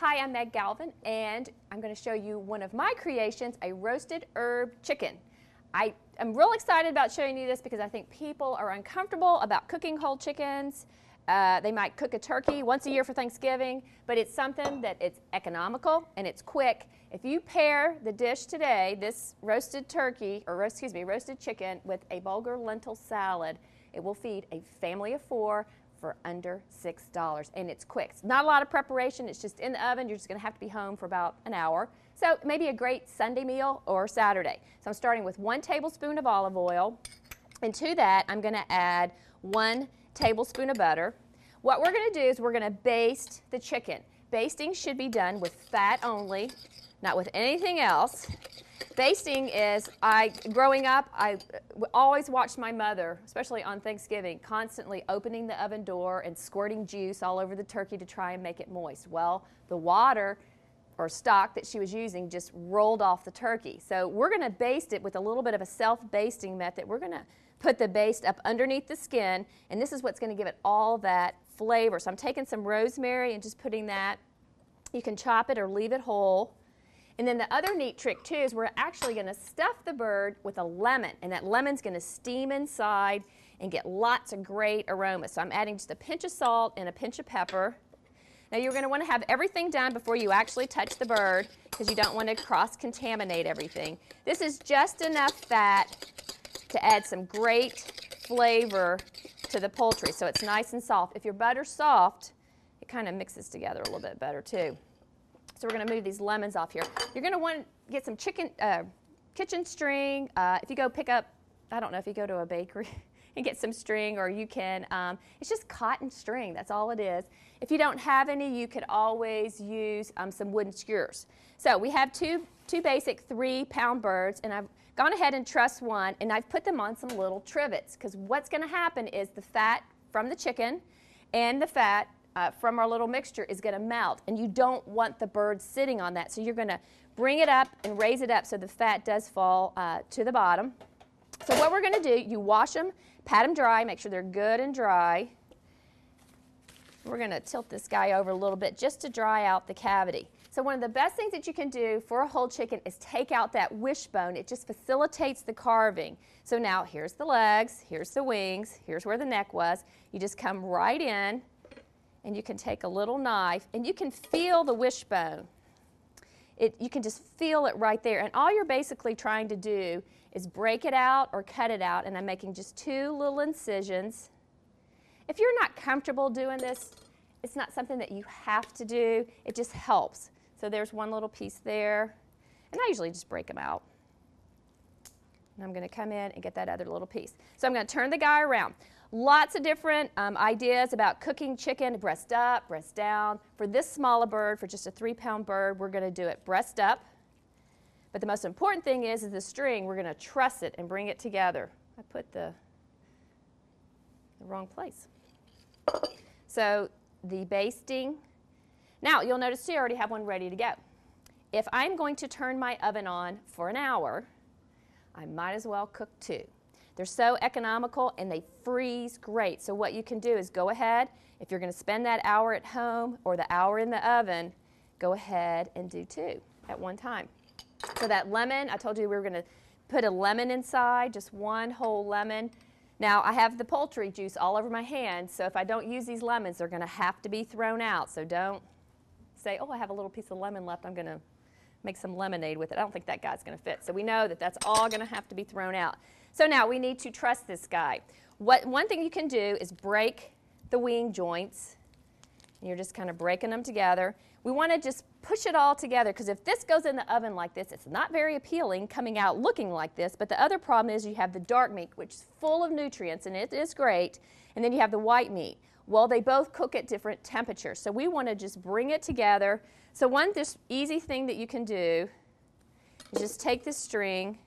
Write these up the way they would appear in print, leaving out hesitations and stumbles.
Hi, I'm Meg Galvin, and I'm going to show you one of my creations, a roasted herb chicken. I am real excited about showing you this because I think people are uncomfortable about cooking whole chickens. They might cook a turkey once a year for Thanksgiving, but it's something that it's economical and it's quick. If you pair the dish today, this roasted turkey, or roasted chicken with a bulgur lentil salad, it will feed a family of 4 for under $6, and it's quick. It's not a lot of preparation. It's just in the oven. You're just going to have to be home for about an hour. So maybe a great Sunday meal or Saturday. So I'm starting with 1 tablespoon of olive oil, and to that I'm going to add 1 tablespoon of butter. What we're going to do is we're going to baste the chicken. Basting should be done with fat only, not with anything else. Basting is, growing up, I always watched my mother, especially on Thanksgiving, constantly opening the oven door and squirting juice all over the turkey to try and make it moist. Well, the water or stock that she was using just rolled off the turkey. So we're going to baste it with a little bit of a self-basting method. We're going to put the baste up underneath the skin, and this is what's going to give it all that flavor. So I'm taking some rosemary and just putting that. You can chop it or leave it whole. And then the other neat trick too is we're actually going to stuff the bird with a lemon, and that lemon's going to steam inside and get lots of great aroma. So I'm adding just a pinch of salt and a pinch of pepper. Now you're going to want to have everything done before you actually touch the bird because you don't want to cross-contaminate everything. This is just enough fat to add some great flavor to the poultry so it's nice and soft. If your butter's soft, it kind of mixes together a little bit better too. So we're going to move these lemons off here. You're going to want to get some kitchen string. If you go pick up, I don't know if you go to a bakery and get some string, or you can, it's just cotton string, that's all it is. If you don't have any, you could always use some wooden skewers. So we have two basic 3-pound birds, and I've gone ahead and trussed one, and I've put them on some little trivets, because what's going to happen is the fat from the chicken and the fat from our little mixture is going to melt, and you don't want the bird sitting on that. So you're going to bring it up and raise it up so the fat does fall to the bottom. So what we're going to do, you wash them, pat them dry, make sure they're good and dry. We're going to tilt this guy over a little bit just to dry out the cavity. So one of the best things that you can do for a whole chicken is take out that wishbone. It just facilitates the carving. So now here's the legs, here's the wings, here's where the neck was. You just come right in, and you can take a little knife, and you can feel the wishbone. You can just feel it right there, and all you're basically trying to do is break it out or cut it out, and I'm making just 2 little incisions. If you're not comfortable doing this, it's not something that you have to do. It just helps. So there's one little piece there, and I usually just break them out. And I'm going to come in and get that other little piece. So I'm going to turn the guy around. Lots of different ideas about cooking chicken, breast up, breast down. For this smaller bird, for just a 3-pound bird, we're going to do it breast up. But the most important thing is the string. We're going to truss it and bring it together. I put the wrong place. So the basting. Now you'll notice too, I already have one ready to go. If I'm going to turn my oven on for an hour, I might as well cook 2. They're so economical and they freeze great. So what you can do is go ahead, if you're going to spend that hour at home or the hour in the oven, go ahead and do 2 at one time. So that lemon, I told you we were going to put a lemon inside, just 1 whole lemon. Now I have the poultry juice all over my hands, so if I don't use these lemons, they're going to have to be thrown out. So don't say, oh, I have a little piece of lemon left, I'm going to make some lemonade with it. I don't think that guy's going to fit. So we know that that's all going to have to be thrown out. So now we need to truss this guy. One thing you can do is break the wing joints. You're just kind of breaking them together. We want to just push it all together, because if this goes in the oven like this, it's not very appealing coming out looking like this. But the other problem is you have the dark meat, which is full of nutrients, and it is great. And then you have the white meat. Well, they both cook at different temperatures. So we want to just bring it together. So one just easy thing that you can do is just take this string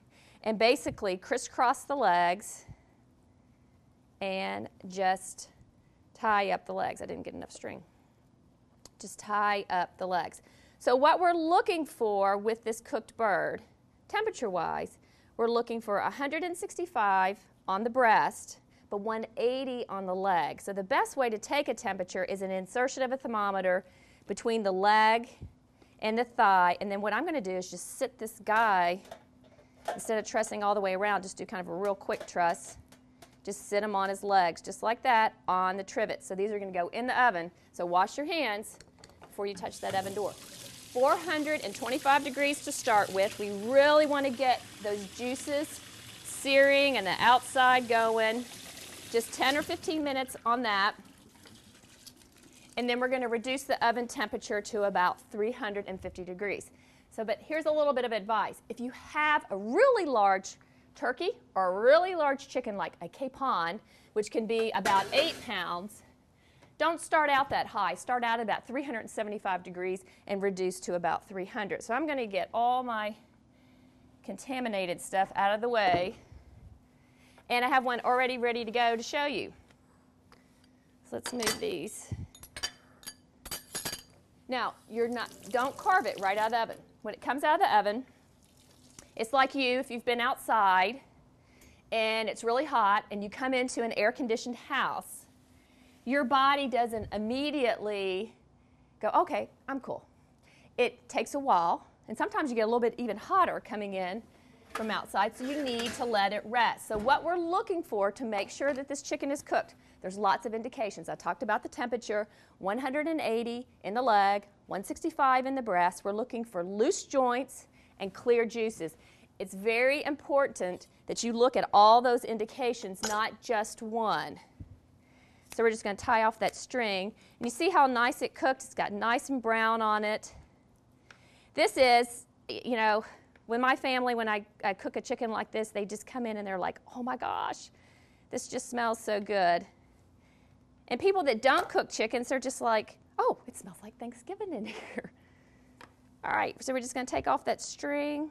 and basically crisscross the legs and just tie up the legs. I didn't get enough string. Just tie up the legs. So what we're looking for with this cooked bird, temperature-wise, we're looking for 165 on the breast, but 180 on the leg. So the best way to take a temperature is an insertion of a thermometer between the leg and the thigh. And then what I'm going to do is just sit this guy, instead of trussing all the way around, just do kind of a real quick truss. Just sit him on his legs, just like that, on the trivet. So these are going to go in the oven. So wash your hands before you touch that oven door. 425 degrees to start with. We really want to get those juices searing and the outside going. Just 10 or 15 minutes on that. And then we're going to reduce the oven temperature to about 350 degrees. So, but here's a little bit of advice. If you have a really large turkey or a really large chicken like a capon, which can be about 8 pounds, don't start out that high. Start out at about 375 degrees and reduce to about 300. So I'm going to get all my contaminated stuff out of the way. And I have one already ready to go to show you. So let's move these. Now, don't carve it right out of the oven. When it comes out of the oven, it's like if you've been outside and it's really hot and you come into an air-conditioned house, your body doesn't immediately go, okay, I'm cool. It takes a while, and sometimes you get a little bit even hotter coming in from outside, so you need to let it rest. So what we're looking for to make sure that this chicken is cooked, there's lots of indications. I talked about the temperature, 180 in the leg, 165 in the breast. We're looking for loose joints and clear juices. It's very important that you look at all those indications, not just one. So we're just going to tie off that string. And you see how nice it cooked? It's got nice and brown on it. This is, you know, when my family, when I cook a chicken like this, they just come in and they're like, oh my gosh, this just smells so good. And people that don't cook chickens, they're just like, oh, it smells like Thanksgiving in here. All right, so we're just going to take off that string,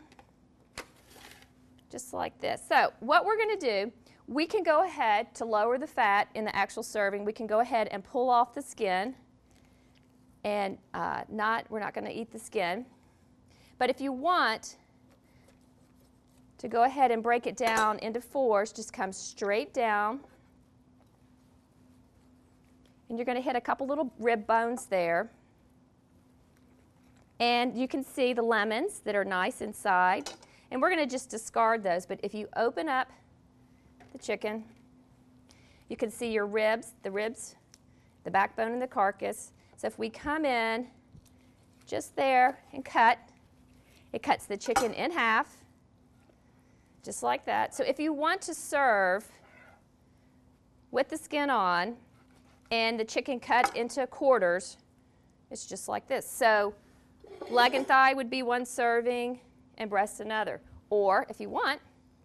just like this. So what we're going to do, we can go ahead to lower the fat in the actual serving. We can go ahead and pull off the skin, and we're not going to eat the skin. But if you want to go ahead and break it down into fours, just come straight down. And you're going to hit a couple little rib bones there. And you can see the lemons that are nice inside. And we're going to just discard those. But if you open up the chicken, you can see your ribs, the backbone and the carcass. So if we come in just there and cut, it cuts the chicken in half, just like that. So if you want to serve with the skin on, and the chicken cut into quarters, it's just like this. So leg and thigh would be one serving and breast another. Or if you want,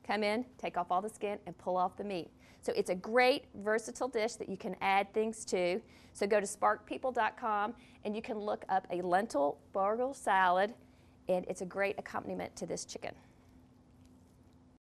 come in, take off all the skin and pull off the meat. So it's a great versatile dish that you can add things to. So go to SparkPeople.com and you can look up a lentil burgle salad, and it's a great accompaniment to this chicken.